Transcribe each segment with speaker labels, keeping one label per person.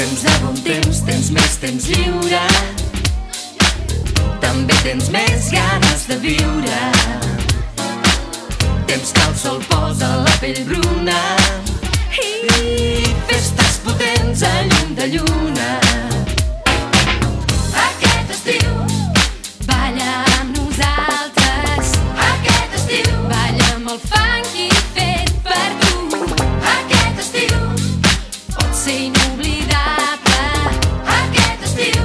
Speaker 1: temps de bon temps, tens més temps lliure, també tens més ganes de viure. Temps que el sol posa la pell bruna i festes potents a llum de lluna. Aquest estiu balla amb nosaltres, aquest estiu balla amb el funky fet per tu. Aquest estiu pot ser inoblidable, aquest estiu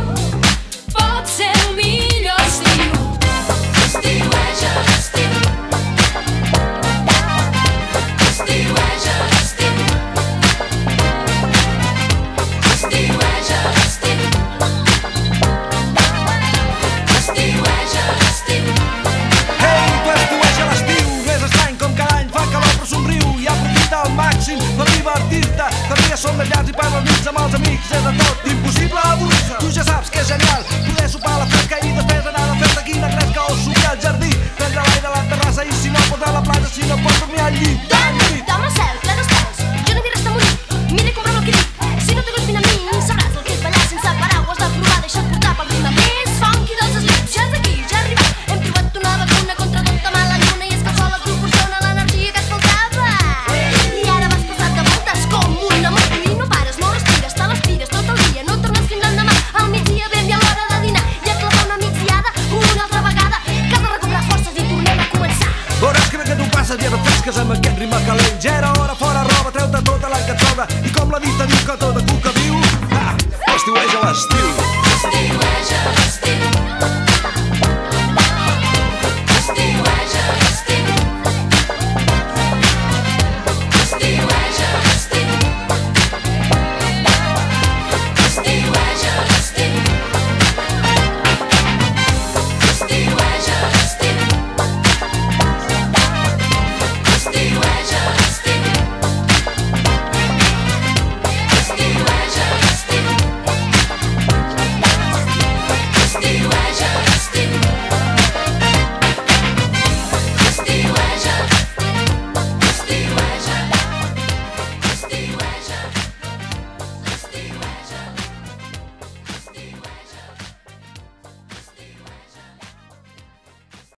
Speaker 1: pot ser el millor estiu. Estiueja l'estiu, estiueja l'estiu, estiueja l'estiu, estiueja l'estiu.
Speaker 2: Ei, tu estiueja l'estiu, més estrany com cada any fa calor però somriu i aprofita al màxim per divertir-te. Que els dies són més llargs i per les nits amb els amics és de tot impossible avorrir-se. Tu ja saps que és genial poder sopar a la fresca i després anar a la festa quina gresca o subir al jardí, prendre l'aire a la terrassa i si no pots a la platja, si no pots dormir al llit.
Speaker 3: Dame cel, ple d'estels, jo no diré estar morir. Mira i compra'm el que dic, si no t'agrada vine a mi. Sabràs el que és ballar sense paraules, de provar, deixa't portar pel ritme més funky dels slips. Ja és aquí, ja ha arribat, hem trobat una vacuna contra tota mala lluna i és que el sol et proporciona l'energia que et faltava. I ara vas passat de voltes com una moto i no pares, no respires, te l'espires tot el dia, no tornes fins l'endemà. Al migdia ben bé a l'hora de dinar i a clavar una migdiada una altra vegada, que has de recobrar forces i tornem a començar.
Speaker 2: Veuràs que bé que tu passes i refresques amb aquest ritme calent. Ja era hora fora roba, treu-te tota la que et sobra i com la dita diu que tota cuca viu, estiueja l'estiu.